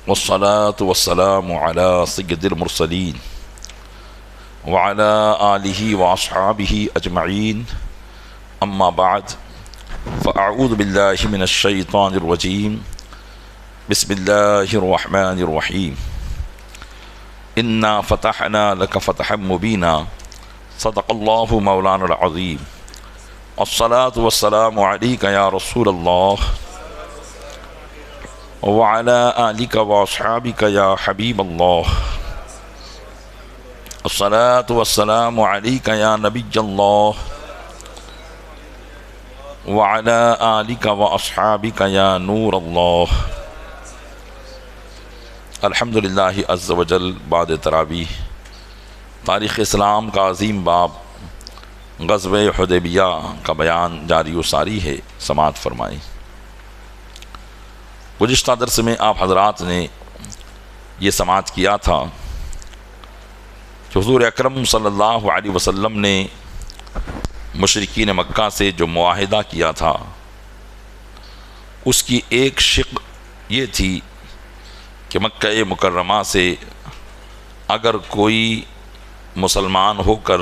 والصلاة والسلام على سيد المرسلين وعلى آله وأصحابه أجمعين أما بعد فأعوذ بالله من الشيطان الرجيم بسم الله الرحمن الرحيم إنا فتحنا لك فتحا مبينا صدق الله مولانا العظيم الصلاة والسلام عليك يا رسول الله وعلى آلك وأصحابك يا حبيب الله الصلاة والسلام عليك يا نبي الله وعلى آلك وأصحابك يا نور الله الحمدللہ عز وجل. بعد تراویح تاریخ اسلام کا عظیم باب غزوہ حدیبیہ کا بیان جاری و ساری ہے. سماعت فرمائیں. گزشتہ درس میں آپ حضرات نے یہ سماعت کیا تھا کہ حضور اکرم صلی اللہ علیہ وسلم نے مشرکین مکہ سے جو معاہدہ کیا تھا اس کی ایک شق یہ تھی کہ مکہ مکرمہ سے اگر کوئی مسلمان ہو کر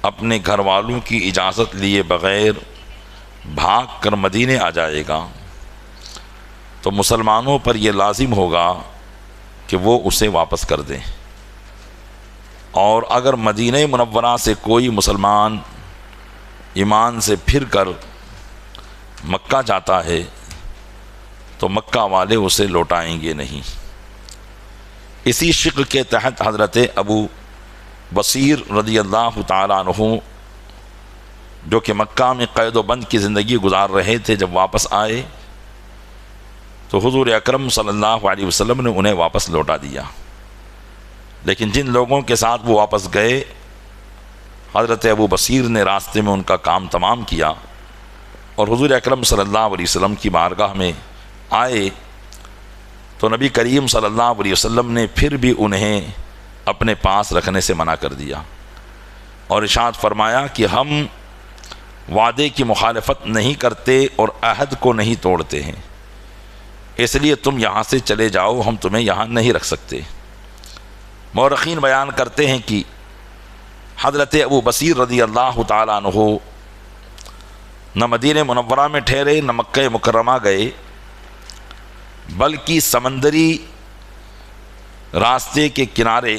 اپنے گھر والوں کی اجازت لیے بغیر بھاگ کر مدینے آ جائے گا تو مسلمانوں پر یہ لازم ہوگا کہ وہ اسے واپس کر دیں، اور اگر مدینہ منورہ سے کوئی مسلمان ایمان سے پھر کر مکہ جاتا ہے تو مکہ والے اسے لوٹائیں گے نہیں. اسی شق کے تحت حضرت ابو بصیر رضی اللہ تعالیٰ عنہ جو کہ مکہ میں قید و بند کی زندگی گزار رہے تھے، جب واپس آئے تو حضور اکرم صلی اللہ علیہ وسلم نے انہیں واپس لوٹا دیا. لیکن جن لوگوں کے ساتھ وہ واپس گئے، حضرت ابو بصیر نے راستے میں ان کا کام تمام کیا اور حضور اکرم صلی اللہ علیہ وسلم کی بارگاہ میں آئے تو نبی کریم صلی اللہ علیہ وسلم نے پھر بھی انہیں اپنے پاس رکھنے سے منع کر دیا اور ارشاد فرمایا کہ ہم وعدے کی مخالفت نہیں کرتے اور عہد کو نہیں توڑتے ہیں، اس لیے تم یہاں سے چلے جاؤ، ہم تمہیں یہاں نہیں رکھ سکتے. مورخین بیان کرتے ہیں کہ حضرت ابو بصیر رضی اللہ تعالیٰ عنہ نہ مدینہ منورہ میں ٹھہرے نہ مکہ مکرمہ گئے، بلکہ سمندری راستے کے کنارے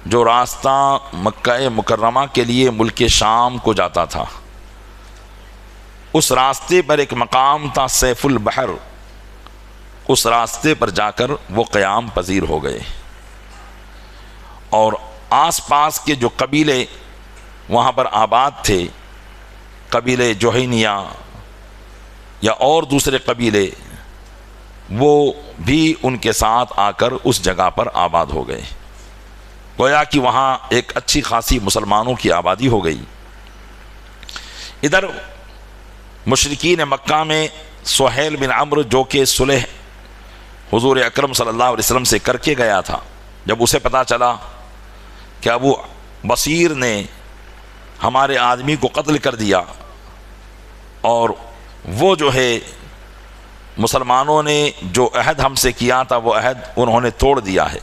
جو راستہ مکہ مکرمہ کے لیے ملک شام کو جاتا تھا، اس راستے پر ایک مقام تھا سیف البحر، اس راستے پر جا کر وہ قیام پذیر ہو گئے. اور آس پاس کے جو قبیلے وہاں پر آباد تھے، قبیلے جوہینیہ یا اور دوسرے قبیلے، وہ بھی ان کے ساتھ آ کر اس جگہ پر آباد ہو گئے. گویا کہ وہاں ایک اچھی خاصی مسلمانوں کی آبادی ہو گئی. ادھر مشرکین مکہ میں سہیل بن عمرو جو کہ صلح حضور اکرم صلی اللہ علیہ وسلم سے کر کے گیا تھا، جب اسے پتہ چلا کہ ابو بصیر نے ہمارے آدمی کو قتل کر دیا اور وہ جو ہے مسلمانوں نے جو عہد ہم سے کیا تھا وہ عہد انہوں نے توڑ دیا ہے،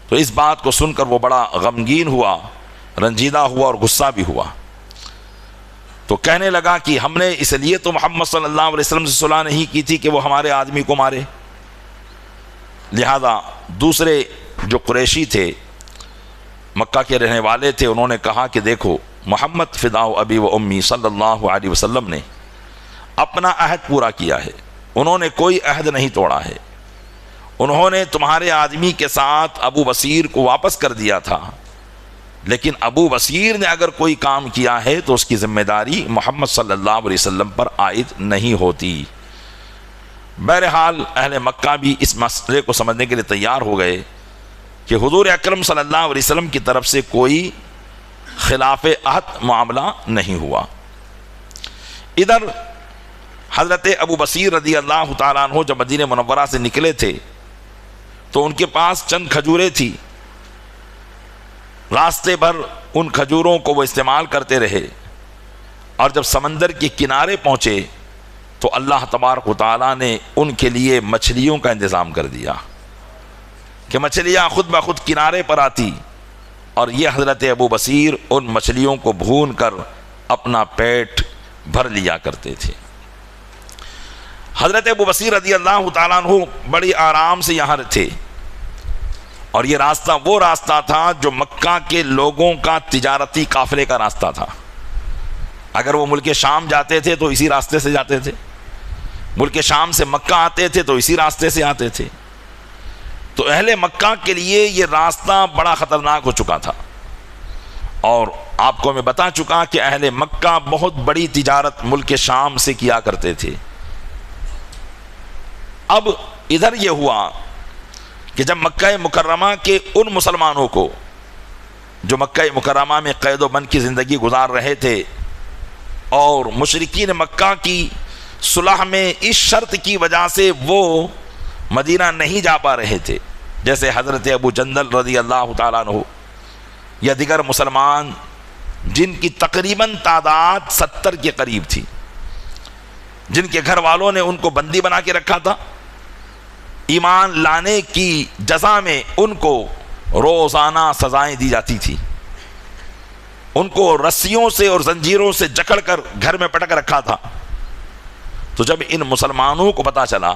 تو اس بات کو سن کر وہ بڑا غمگین ہوا، رنجیدہ ہوا اور غصہ بھی ہوا. تو کہنے لگا کہ ہم نے اس لیے تو محمد صلی اللہ علیہ وسلم سے صلح نہیں کی تھی کہ وہ ہمارے آدمی کو مارے. لہذا دوسرے جو قریشی تھے، مکہ کے رہنے والے تھے، انہوں نے کہا کہ دیکھو محمد فداء ابی و امی صلی اللہ علیہ وسلم نے اپنا عہد پورا کیا ہے، انہوں نے کوئی عہد نہیں توڑا ہے. انہوں نے تمہارے آدمی کے ساتھ ابو بصیر کو واپس کر دیا تھا، لیکن ابو بصیر نے اگر کوئی کام کیا ہے تو اس کی ذمہ داری محمد صلی اللہ علیہ وسلم پر عائد نہیں ہوتی. بہرحال اہل مکہ بھی اس مسئلے کو سمجھنے کے لیے تیار ہو گئے کہ حضور اکرم صلی اللہ علیہ وسلم کی طرف سے کوئی خلاف عہد معاملہ نہیں ہوا. ادھر حضرت ابو بصیر رضی اللہ تعالیٰ عنہ جب مدینہ منورہ سے نکلے تھے تو ان کے پاس چند کھجوریں تھی. راستے بھر ان کھجوروں کو وہ استعمال کرتے رہے، اور جب سمندر کے کنارے پہنچے تو تو اللہ تبارک و تعالیٰ نے ان کے لیے مچھلیوں کا انتظام کر دیا کہ مچھلیاں خود بخود کنارے پر آتی، اور یہ حضرت ابو بصیر ان مچھلیوں کو بھون کر اپنا پیٹ بھر لیا کرتے تھے۔ حضرت ابو بصیر رضی اللہ تعالیٰ عنہ بڑی آرام سے یہاں تھے، اور یہ راستہ وہ راستہ تھا جو مکہ کے لوگوں کا تجارتی قافلے کا راستہ تھا۔ اگر وہ ملک شام جاتے تھے تو اسی راستے سے جاتے تھے، ملک شام سے مکہ آتے تھے تو اسی راستے سے آتے تھے۔ تو اہل مکہ کے لیے یہ راستہ بڑا خطرناک ہو چکا تھا، اور آپ کو میں بتا چکا کہ اہل مکہ بہت بڑی تجارت ملک شام سے کیا کرتے تھے۔ اب ادھر یہ ہوا کہ جب مکہ مکرمہ کے ان مسلمانوں کو جو مکہ مکرمہ میں قید و بند کی زندگی گزار رہے تھے، اور مشرکین مکہ کی صلح میں اس شرط کی وجہ سے وہ مدینہ نہیں جا پا رہے تھے، جیسے حضرت ابو جندل رضی اللہ تعالیٰ عنہ یا دیگر مسلمان جن کی تقریباً تعداد 70 کے قریب تھی، جن کے گھر والوں نے ان کو بندی بنا کے رکھا تھا، ایمان لانے کی جزا میں ان کو روزانہ سزائیں دی جاتی تھی، ان کو رسیوں سے اور زنجیروں سے جکڑ کر گھر میں پٹک رکھا تھا۔ تو جب ان مسلمانوں کو پتا چلا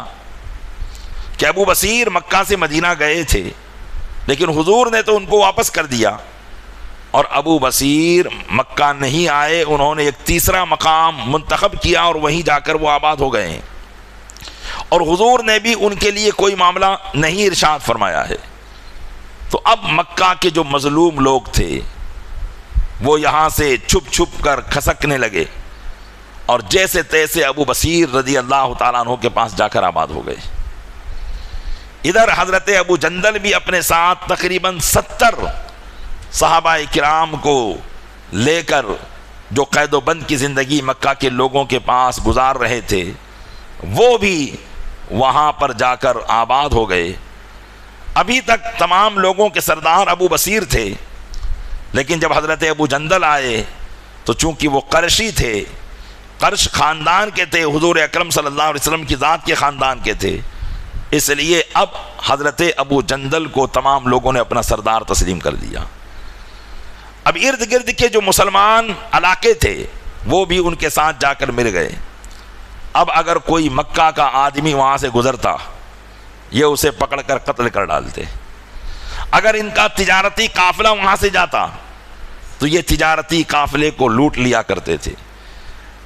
کہ ابو بصیر مکہ سے مدینہ گئے تھے لیکن حضور نے تو ان کو واپس کر دیا، اور ابو بصیر مکہ نہیں آئے، انہوں نے ایک تیسرا مقام منتخب کیا اور وہیں جا کر وہ آباد ہو گئے ہیں، اور حضور نے بھی ان کے لیے کوئی معاملہ نہیں ارشاد فرمایا ہے۔ تو اب مکہ کے جو مظلوم لوگ تھے وہ یہاں سے چھپ چھپ کر کھسکنے لگے، اور جیسے تیسے ابو بصیر رضی اللہ تعالیٰ عنہ کے پاس جا کر آباد ہو گئے۔ ادھر حضرت ابو جندل بھی اپنے ساتھ تقریباً 70 صحابہ کرام کو لے کر جو قید و بند کی زندگی مکہ کے لوگوں کے پاس گزار رہے تھے، وہ بھی وہاں پر جا کر آباد ہو گئے۔ ابھی تک تمام لوگوں کے سردار ابو بصیر تھے، لیکن جب حضرت ابو جندل آئے تو چونکہ وہ قرشی تھے، قرش خاندان کے تھے، حضور اکرم صلی اللہ علیہ وسلم کی ذات کے خاندان کے تھے، اس لیے اب حضرت ابو جندل کو تمام لوگوں نے اپنا سردار تسلیم کر دیا۔ اب ارد گرد کے جو مسلمان علاقے تھے وہ بھی ان کے ساتھ جا کر مل گئے۔ اب اگر کوئی مکہ کا آدمی وہاں سے گزرتا، یہ اسے پکڑ کر قتل کر ڈالتے۔ اگر ان کا تجارتی قافلہ وہاں سے جاتا تو یہ تجارتی قافلے کو لوٹ لیا کرتے تھے۔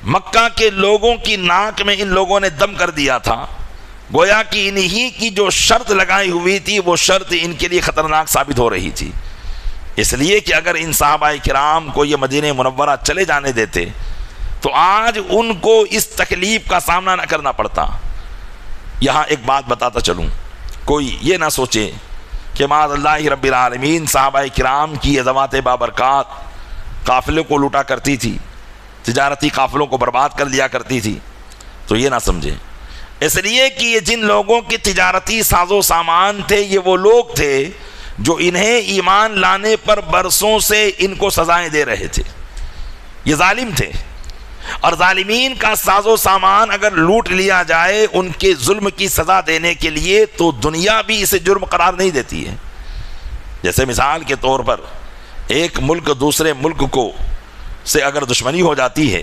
مکہ کے لوگوں کی ناک میں ان لوگوں نے دم کر دیا تھا، گویا کہ انہی کی جو شرط لگائی ہوئی تھی وہ شرط ان کے لیے خطرناک ثابت ہو رہی تھی، اس لیے کہ اگر ان صحابہ کرام کو یہ مدینہ منورہ چلے جانے دیتے تو آج ان کو اس تکلیف کا سامنا نہ کرنا پڑتا۔ یہاں ایک بات بتاتا چلوں، کوئی یہ نہ سوچے کہ معاذ اللہ رب العالمین صحابہ کرام کی ذوات بابرکات قافلے کو لوٹا کرتی تھی، تجارتی قافلوں کو برباد کر دیا کرتی تھی، تو یہ نہ سمجھے، اس لیے کہ یہ جن لوگوں کے تجارتی ساز و سامان تھے یہ وہ لوگ تھے جو انہیں ایمان لانے پر برسوں سے ان کو سزائیں دے رہے تھے۔ یہ ظالم تھے، اور ظالمین کا ساز و سامان اگر لوٹ لیا جائے ان کے ظلم کی سزا دینے کے لیے تو دنیا بھی اسے جرم قرار نہیں دیتی ہے۔ جیسے مثال کے طور پر ایک ملک دوسرے ملک کو سے اگر دشمنی ہو جاتی ہے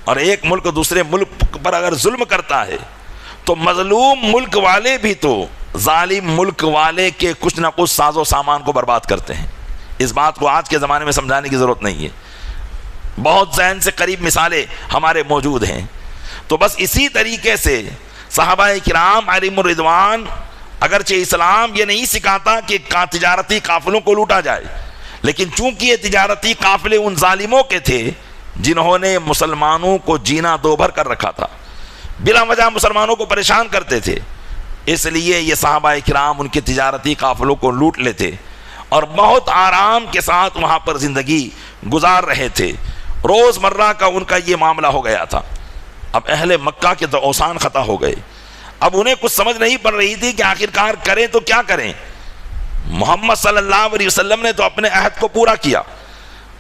اور ایک ملک دوسرے ملک پر اگر ظلم کرتا ہے تو مظلوم ملک والے بھی تو ظالم ملک والے کے کچھ نہ کچھ ساز و سامان کو برباد کرتے ہیں۔ اس بات کو آج کے زمانے میں سمجھانے کی ضرورت نہیں ہے، بہت ذہن سے قریب مثالیں ہمارے موجود ہیں۔ تو بس اسی طریقے سے صحابہ کرام علیہم الرضوان، اگرچہ اسلام یہ نہیں سکھاتا کہ تجارتی قافلوں کو لوٹا جائے، لیکن چونکہ یہ تجارتی قافلے ان ظالموں کے تھے جنہوں نے مسلمانوں کو جینا دو بھر کر رکھا تھا، بلا وجہ مسلمانوں کو پریشان کرتے تھے، اس لیے یہ صحابہ کرام ان کے تجارتی قافلوں کو لوٹ لیتے اور بہت آرام کے ساتھ وہاں پر زندگی گزار رہے تھے۔ روز مرہ کا ان کا یہ معاملہ ہو گیا تھا۔ اب اہل مکہ کے تو اوسان خطا ہو گئے، اب انہیں کچھ سمجھ نہیں پڑ رہی تھی کہ آخرکار کریں تو کیا کریں۔ محمد صلی اللہ علیہ وسلم نے تو اپنے عہد کو پورا کیا،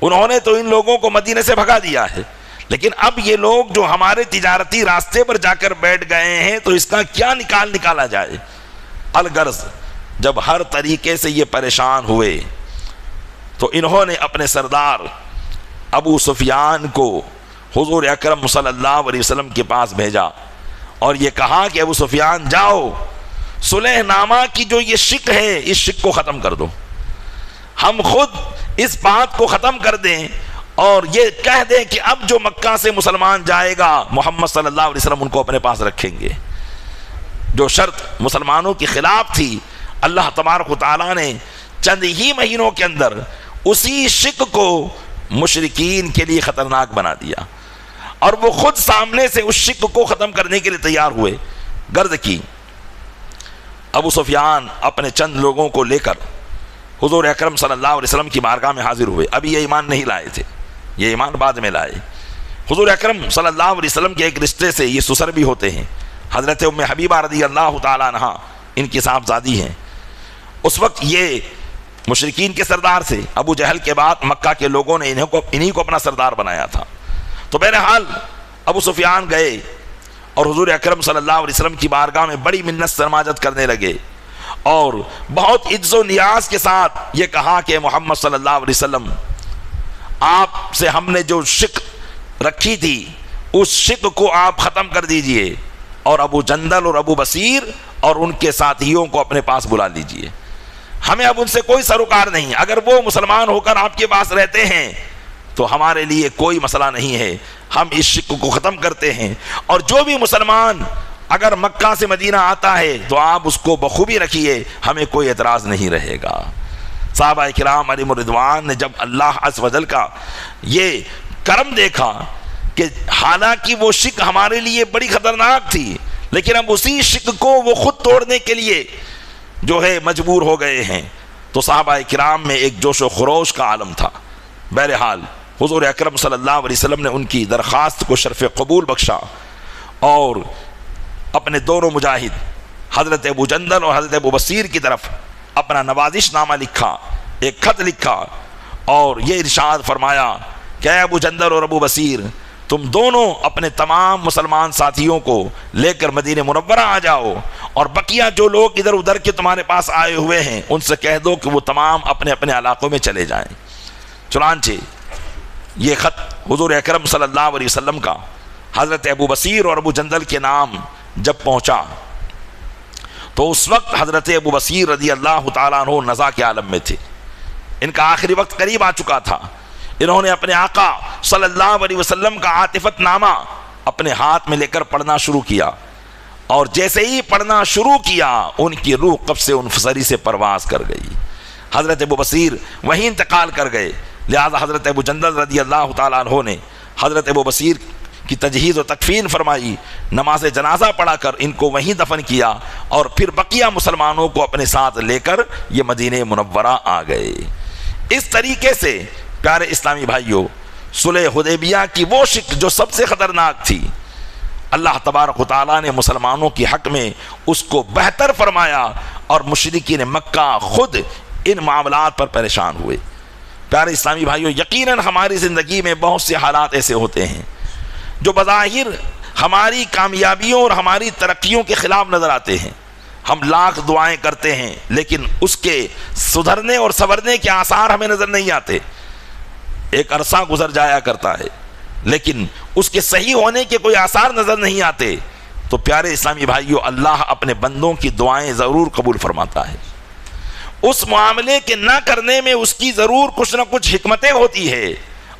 انہوں نے تو ان لوگوں کو مدینے سے بھگا دیا ہے، لیکن اب یہ لوگ جو ہمارے تجارتی راستے پر جا کر بیٹھ گئے ہیں تو اس کا کیا نکالا جائے؟ الغرض جب ہر طریقے سے یہ پریشان ہوئے تو انہوں نے اپنے سردار ابو سفیان کو حضور اکرم صلی اللہ علیہ وسلم کے پاس بھیجا اور یہ کہا کہ ابو سفیان جاؤ، صلح نامہ کی جو یہ شک ہے اس شک کو ختم کر دو، ہم خود اس بات کو ختم کر دیں اور یہ کہہ دیں کہ اب جو مکہ سے مسلمان جائے گا محمد صلی اللہ علیہ وسلم ان کو اپنے پاس رکھیں گے۔ جو شرط مسلمانوں کی خلاف تھی اللہ تبارک و تعالیٰ نے چند ہی مہینوں کے اندر اسی شک کو مشرکین کے لیے خطرناک بنا دیا اور وہ خود سامنے سے اس شک کو ختم کرنے کے لیے تیار ہوئے۔ غرض کی ابو سفیان اپنے چند لوگوں کو لے کر حضور اکرم صلی اللہ علیہ وسلم کی بارگاہ میں حاضر ہوئے۔ ابھی یہ ایمان نہیں لائے تھے، یہ ایمان بعد میں لائے۔ حضور اکرم صلی اللہ علیہ وسلم کے ایک رشتے سے یہ سسر بھی ہوتے ہیں، حضرت ام حبیبہ رضی اللہ تعالیٰ عنہا ان کی صاحبزادی ہیں۔ اس وقت یہ مشرکین کے سردار سے ابو جہل کے بعد مکہ کے لوگوں نے انہی کو اپنا سردار بنایا تھا۔ تو بہرحال ابو سفیان گئے اور حضور اکرم صلی اللہ علیہ وسلم کی بارگاہ میں بڑی منت سماجت کرنے لگے اور بہت عز و نیاز کے ساتھ یہ کہا کہ محمد صلی اللہ علیہ وسلم آپ سے ہم نے جو شک رکھی تھی اس شک کو آپ ختم کر دیجئے اور ابو جندل اور ابو بصیر اور ان کے ساتھیوں کو اپنے پاس بلا لیجئے، ہمیں اب ان سے کوئی سروکار نہیں، اگر وہ مسلمان ہو کر آپ کے پاس رہتے ہیں تو ہمارے لیے کوئی مسئلہ نہیں ہے، ہم اس شک کو ختم کرتے ہیں اور جو بھی مسلمان اگر مکہ سے مدینہ آتا ہے تو آپ اس کو بخوبی رکھیے، ہمیں کوئی اعتراض نہیں رہے گا۔ صحابہ کرام علیہم الرضوان نے جب اللہ عز و جل کا یہ کرم دیکھا کہ حالانکہ وہ شک ہمارے لیے بڑی خطرناک تھی لیکن اب اسی شک کو وہ خود توڑنے کے لیے جو ہے مجبور ہو گئے ہیں، تو صحابہ کرام میں ایک جوش و خروش کا عالم تھا۔ بہرحال حضور اکرم صلی اللہ علیہ وسلم نے ان کی درخواست کو شرف قبول بخشا اور اپنے دونوں مجاہد حضرت ابو جندل اور حضرت ابو بصیر کی طرف اپنا نوازش نامہ لکھا، ایک خط لکھا اور یہ ارشاد فرمایا کہ اے ابو جندل اور ابو بصیر تم دونوں اپنے تمام مسلمان ساتھیوں کو لے کر مدینہ منورہ آ جاؤ اور بقیہ جو لوگ ادھر ادھر کے تمہارے پاس آئے ہوئے ہیں ان سے کہہ دو کہ وہ تمام اپنے اپنے علاقوں میں چلے جائیں۔ چنانچہ یہ خط حضور اکرم صلی اللہ علیہ وسلم کا حضرت ابو بصیر اور ابو جندل کے نام جب پہنچا تو اس وقت حضرت ابو بصیر رضی اللہ تعالیٰ عنہ نزا کے عالم میں تھے، ان کا آخری وقت قریب آ چکا تھا۔ انہوں نے اپنے آقا صلی اللہ علیہ وسلم کا عاطفت نامہ اپنے ہاتھ میں لے کر پڑھنا شروع کیا اور جیسے ہی پڑھنا شروع کیا ان کی روح قبض انفصری سے پرواز کر گئی۔ حضرت ابو بصیر وہیں انتقال کر گئے، لہذا حضرت ابو جندل رضی اللہ تعالیٰ عنہ نے حضرت ابو بصیر کی تجہیز و تکفین فرمائی، نماز جنازہ پڑھا کر ان کو وہیں دفن کیا اور پھر بقیہ مسلمانوں کو اپنے ساتھ لے کر یہ مدینہ منورہ آ گئے۔ اس طریقے سے پیارے اسلامی بھائیوں صلح حدیبیہ کی وہ شک جو سب سے خطرناک تھی اللہ تبارک و تعالیٰ نے مسلمانوں کی حق میں اس کو بہتر فرمایا اور مشرکین مکہ خود ان معاملات پر پریشان ہوئے۔ پیارے اسلامی بھائیوں یقیناً ہماری زندگی میں بہت سے حالات ایسے ہوتے ہیں جو بظاہر ہماری کامیابیوں اور ہماری ترقیوں کے خلاف نظر آتے ہیں، ہم لاکھ دعائیں کرتے ہیں لیکن اس کے سدھرنے اور سنورنے کے آثار ہمیں نظر نہیں آتے، ایک عرصہ گزر جایا کرتا ہے لیکن اس کے صحیح ہونے کے کوئی آثار نظر نہیں آتے، تو پیارے اسلامی بھائیوں اللہ اپنے بندوں کی دعائیں ضرور قبول فرماتا ہے۔ اس معاملے کے نہ کرنے میں اس کی ضرور کچھ نہ کچھ حکمتیں ہوتی ہے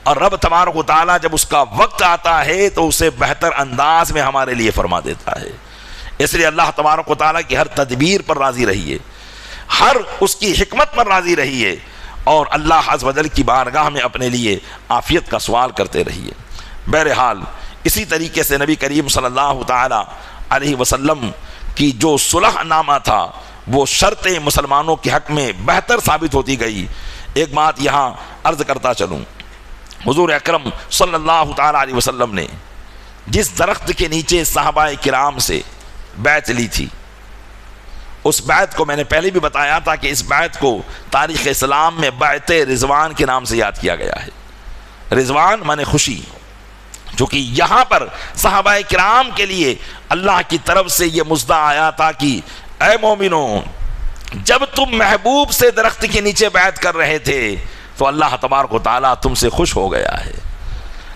اور رب تبارک و تعالیٰ جب اس کا وقت آتا ہے تو اسے بہتر انداز میں ہمارے لیے فرما دیتا ہے۔ اس لیے اللہ تبارک و تعالیٰ کی ہر تدبیر پر راضی رہیے، ہر اس کی حکمت پر راضی رہیے اور اللہ عز و جل کی بارگاہ میں اپنے لیے عافیت کا سوال کرتے رہیے۔ بہرحال اسی طریقے سے نبی کریم صلی اللہ تعالیٰ علیہ وسلم کی جو صلح نامہ تھا وہ شرط مسلمانوں کے حق میں بہتر ثابت ہوتی گئی۔ ایک بات یہاں عرض کرتا چلوں، حضور اکرم صلی اللہ تعالیٰ علیہ وسلم نے جس درخت کے نیچے صحابہ کرام سے بیعت لی تھی اس بیعت کو میں نے پہلے بھی بتایا تھا کہ اس بیعت کو تاریخ اسلام میں بیعت رضوان کے نام سے یاد کیا گیا ہے۔ رضوان مانے خوشی، چونکہ یہاں پر صحابہ کرام کے لیے اللہ کی طرف سے یہ مژدہ آیا تھا کہ اے مومنوں، جب تم محبوب سے درخت کے نیچے بیعت کر رہے تھے تو اللہ تبارک و تعالیٰ تم سے خوش ہو گیا ہے۔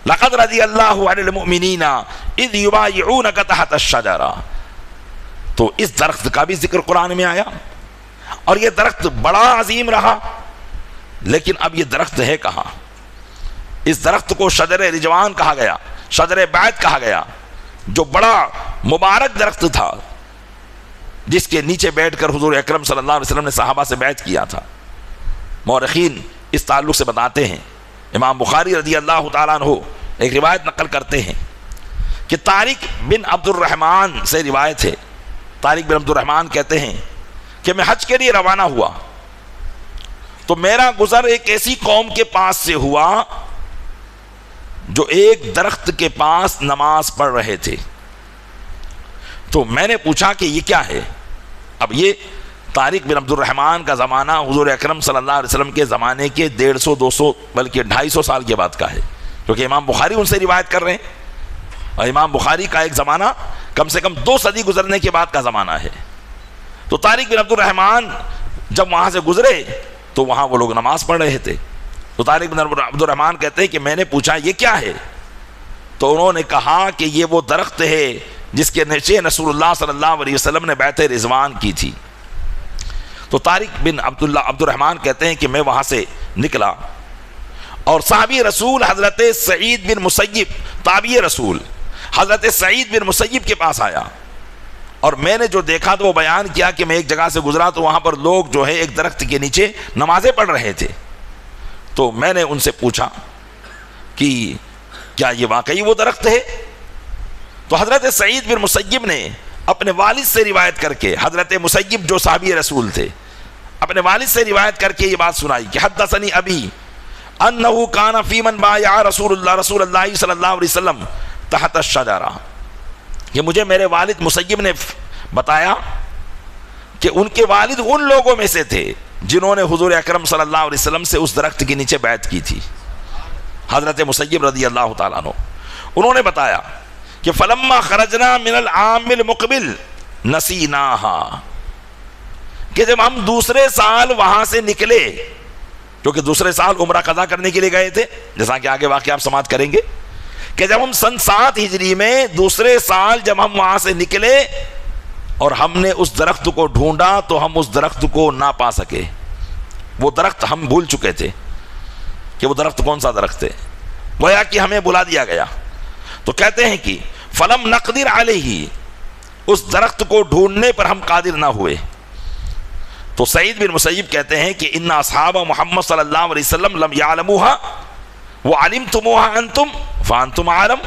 لقد رضی اللہ عن المؤمنین اذ یبایعونک تحت الشجرہ، تو اس درخت کا بھی ذکر قرآن میں آیا، اور یہ درخت بڑا عظیم رہا، لیکن اب یہ درخت ہے کہاں؟ اس درخت کو شجر رضوان کہا گیا، شجر بیعت کہا گیا، جو بڑا مبارک درخت تھا، جس کے نیچے بیٹھ کر حضور اکرم صلی اللہ علیہ وسلم نے صحابہ سے بیعت کیا تھا۔ مورخین اس تعلق سے بتاتے ہیں، امام بخاری رضی اللہ تعالیٰ عنہ ایک روایت نقل کرتے ہیں کہ طارق بن عبد الرحمن سے روایت ہے، طارق بن عبد الرحمن کہتے ہیں کہ میں حج کے لیے روانہ ہوا تو میرا گزر ایک ایسی قوم کے پاس سے ہوا جو ایک درخت کے پاس نماز پڑھ رہے تھے، تو میں نے پوچھا کہ یہ کیا ہے؟ اب یہ طارق بن عبد الرحمن کا زمانہ حضور اکرم صلی اللہ علیہ وسلم کے زمانے کے 150 200 بلکہ 250 سال کے بعد کا ہے، کیونکہ امام بخاری ان سے روایت کر رہے ہیں، اور امام بخاری کا ایک زمانہ کم سے کم 2 صدی گزرنے کے بعد کا زمانہ ہے۔ تو طارق بن عبد الرحمن جب وہاں سے گزرے تو وہاں وہ لوگ نماز پڑھ رہے تھے، تو طارق بن عبد الرحمن کہتے ہیں کہ میں نے پوچھا یہ کیا ہے؟ تو انہوں نے کہا کہ یہ وہ درخت ہے جس کے نیچے رسول اللہ صلی اللہ علیہ وسلم نے بیعت رضوان کی تھی۔ تو طارق بن عبد الرحمن کہتے ہیں کہ میں وہاں سے نکلا اور صحابی رسول حضرت سعید بن مسیب، تابعی رسول حضرت سعید بن مسیب کے پاس آیا، اور میں نے جو دیکھا تو وہ بیان کیا کہ میں ایک جگہ سے گزرا تو وہاں پر لوگ جو ہے ایک درخت کے نیچے نمازیں پڑھ رہے تھے، تو میں نے ان سے پوچھا کہ کیا یہ واقعی وہ درخت ہے؟ تو حضرت سعید بن مسیب نے اپنے والد سے روایت کر کے، حضرت مسیب جو صحابی رسول تھے، اپنے والد سے روایت کر کے یہ بات سنائی کہ حدثنی ابی انہ کان فی من بایع رسول اللہ صلی اللہ علیہ وسلم تحت الشجرہ، کہ مجھے میرے والد مسیب نے بتایا کہ ان کے والد ان لوگوں میں سے تھے جنہوں نے حضور اکرم صلی اللہ علیہ وسلم سے اس درخت کے نیچے بیعت کی تھی۔ حضرت مسیب رضی اللہ تعالیٰ عنہ انہوں نے بتایا کہ فلما خرجنا من العام المقبل نسیناہا، کہ جب ہم دوسرے سال وہاں سے نکلے، کیونکہ دوسرے سال عمرہ قضا کرنے کے لیے گئے تھے، جیسا کہ آگے واقعہ آپ سماعت کریں گے، کہ جب ہم سن 7 ہجری میں دوسرے سال جب ہم وہاں سے نکلے اور ہم نے اس درخت کو ڈھونڈا تو ہم اس درخت کو نہ پا سکے، وہ درخت ہم بھول چکے تھے کہ وہ درخت کون سا درخت ہے، گویا کہ ہمیں بلا دیا گیا۔ تو کہتے ہیں کہ فلم نقدر علیہ، اس درخت کو ڈھونڈنے پر ہم قادر نہ ہوئے۔ تو سعید بن مسیب کہتے ہیں کہ ان اصحاب محمد صلی اللہ علیہ وسلم لم یعلموها وعلمتموها انتم فانتم عالم،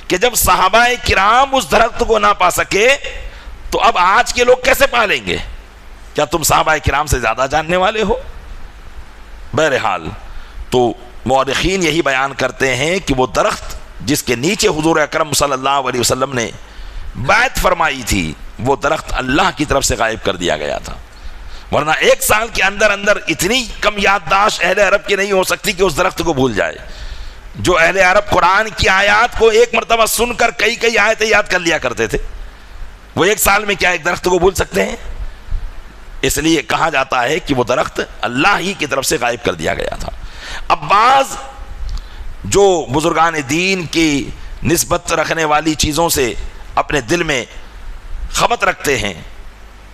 کہ جب صحابہ کرام اس درخت کو نہ پا سکے تو اب آج کے لوگ کیسے پا لیں گے؟ کیا تم صحابہ کرام سے زیادہ جاننے والے ہو؟ بہرحال تو مورخین یہی بیان کرتے ہیں کہ وہ درخت جس کے نیچے حضور اکرم صلی اللہ علیہ وسلم نے بیعت فرمائی تھی، وہ درخت اللہ کی طرف سے غائب کر دیا گیا تھا، ورنہ 1 سال کے اندر اندر اتنی کم یادداشت اہل عرب کی نہیں ہو سکتی کہ اس درخت کو بھول جائے۔ جو اہل عرب قرآن کی آیات کو ایک مرتبہ سن کر کئی آیتیں یاد کر لیا کرتے تھے، وہ 1 سال میں کیا ایک درخت کو بھول سکتے ہیں؟ اس لیے کہا جاتا ہے کہ وہ درخت اللہ ہی کی طرف سے غائب کر دیا گیا تھا۔ اب بعض جو بزرگان دین کی نسبت رکھنے والی چیزوں سے اپنے دل میں خبت رکھتے ہیں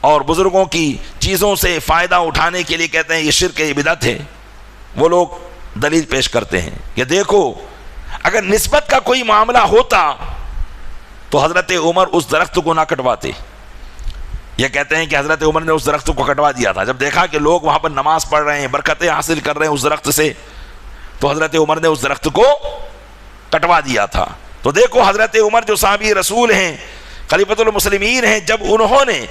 اور بزرگوں کی چیزوں سے فائدہ اٹھانے کے لیے کہتے ہیں یہ شرک ہے، یہ بدعت ہے، وہ لوگ دلیل پیش کرتے ہیں کہ دیکھو اگر نسبت کا کوئی معاملہ ہوتا تو حضرت عمر اس درخت کو نہ کٹواتے۔ یہ کہتے ہیں کہ حضرت عمر نے اس درخت کو کٹوا دیا تھا، جب دیکھا کہ لوگ وہاں پر نماز پڑھ رہے ہیں، برکتیں حاصل کر رہے ہیں اس درخت سے، تو حضرت عمر نے اس درخت کو کٹوا دیا تھا۔ تو دیکھو حضرت عمر جو صحابی رسول ہیں، خلیفۃ المسلمین ہیں، جب انہوں نے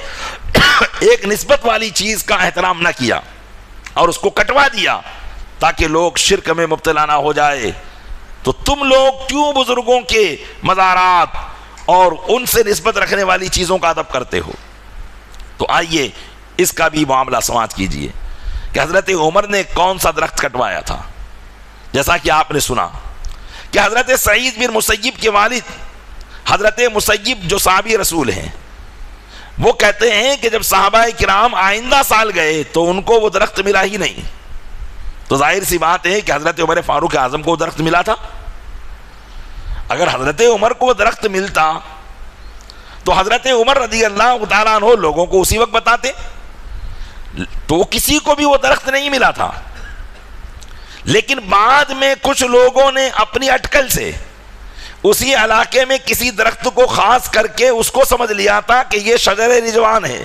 ایک نسبت والی چیز کا احترام نہ کیا اور اس کو کٹوا دیا تاکہ لوگ شرک میں مبتلا نہ ہو جائے، تو تم لوگ کیوں بزرگوں کے مزارات اور ان سے نسبت رکھنے والی چیزوں کا ادب کرتے ہو؟ تو آئیے اس کا بھی معاملہ سماعت کیجئے کہ حضرت عمر نے کون سا درخت کٹوایا تھا۔ جیسا کہ آپ نے سنا کہ حضرت سعید بن مسیب کے والد حضرت مسیب جو صحابی رسول ہیں، وہ کہتے ہیں کہ جب صحابہ کرام آئندہ سال گئے تو ان کو وہ درخت ملا ہی نہیں. تو ظاہر سی بات ہے کہ حضرت عمر فاروق اعظم کو وہ درخت ملا تھا. اگر حضرت عمر کو وہ درخت ملتا تو حضرت عمر رضی اللہ تعالیٰ عنہ لوگوں کو اسی وقت بتاتے، تو کسی کو بھی وہ درخت نہیں ملا تھا. لیکن بعد میں کچھ لوگوں نے اپنی اٹکل سے اسی علاقے میں کسی درخت کو خاص کر کے اس کو سمجھ لیا تھا کہ یہ شجر رضوان ہے،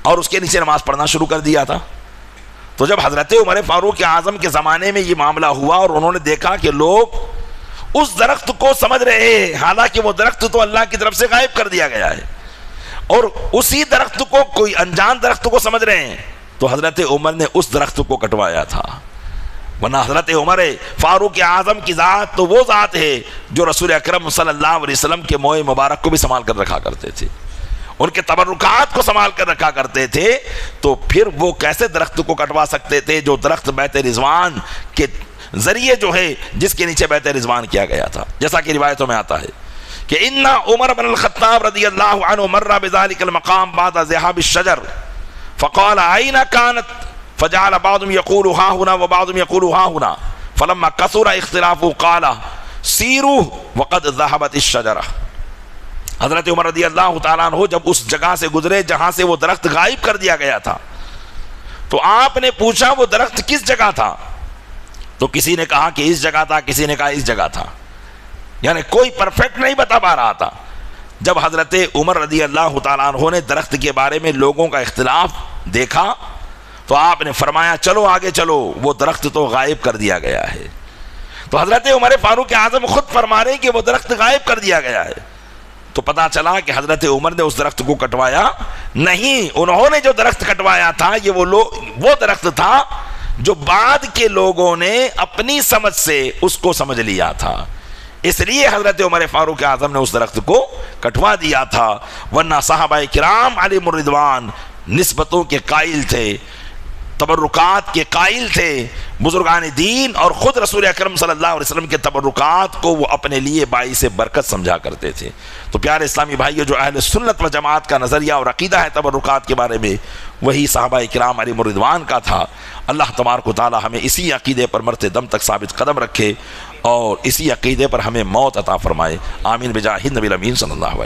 اور اس کے نیچے نماز پڑھنا شروع کر دیا تھا. تو جب حضرت عمر فاروق اعظم کے زمانے میں یہ معاملہ ہوا اور انہوں نے دیکھا کہ لوگ اس درخت کو سمجھ رہے ہیں، حالانکہ وہ درخت تو اللہ کی طرف سے غائب کر دیا گیا ہے، اور اسی درخت کو کوئی انجان درخت کو سمجھ رہے ہیں، تو حضرت عمر نے اس درخت کو کٹوایا تھا. ورنہ حضرت عمر فاروق اعظم کی ذات تو وہ ذات ہے جو رسول اکرم صلی اللہ علیہ وسلم کے موئے مبارک کو بھی سنبھال کر رکھا کرتے تھے، ان کے تبرکات کو سنبھال کر رکھا کرتے تھے. تو پھر وہ کیسے درخت کو کٹوا سکتے تھے جو درخت بیت رضوان کے ذریعے جو ہے جس کے نیچے بیت رضوان کیا گیا تھا. جیسا کہ روایتوں میں آتا ہے کہ ان عمر بن الخطاب رضی اللہ عنہ مر بذلك المقام بعد ذهاب الشجر فقال اين كانت فجعل بعضهم يقول ها هنا وبعضهم يقول ها هنا فلما كثر اختلافه قال سيروا وقد ذهبت الشجره. حضرت عمر رضی اللہ تعالیٰ عنہ جب اس جگہ سے گزرے جہاں سے وہ درخت غائب کر دیا گیا تھا تو آپ نے پوچھا وہ درخت کس جگہ تھا؟ تو کسی نے کہا کہ اس جگہ تھا، کسی نے کہا اس جگہ تھا، یعنی کوئی پرفیکٹ نہیں بتا پا رہا تھا. جب حضرت عمر رضی اللہ تعالیٰ عنہ نے درخت کے بارے میں لوگوں کا اختلاف دیکھا تو آپ نے فرمایا چلو آگے چلو، وہ درخت تو غائب کر دیا گیا ہے. تو حضرت عمر فاروق اعظم خود فرما رہے کہ وہ درخت غائب کر دیا گیا ہے. تو پتا چلا کہ حضرت عمر نے اس درخت کو کٹوایا نہیں، انہوں نے جو درخت کٹوایا تھا یہ وہ درخت تھا جو بعد کے لوگوں نے اپنی سمجھ سے اس کو سمجھ لیا تھا، اس لیے حضرت عمر فاروق اعظم نے اس درخت کو کٹوا دیا تھا. ورنہ صحابہ کرام علیہم الرضوان نسبتوں کے قائل تھے، تبرکات کے قائل تھے، بزرگان دین اور خود رسول اکرم صلی اللہ علیہ وسلم کے تبرکات کو وہ اپنے لیے باعث برکت سمجھا کرتے تھے. تو پیارے اسلامی بھائیو، جو اہل سنت و جماعت کا نظریہ اور عقیدہ ہے تبرکات کے بارے میں، وہی صحابہ کرام علیہم الرضوان کا تھا. اللہ تبارک و تعالی ہمیں اسی عقیدے پر مرتے دم تک ثابت قدم رکھے اور اسی عقیدے پر ہمیں موت عطا فرمائے. آمین بجاہ النبی الامین صلی اللہ علیہ وسلم.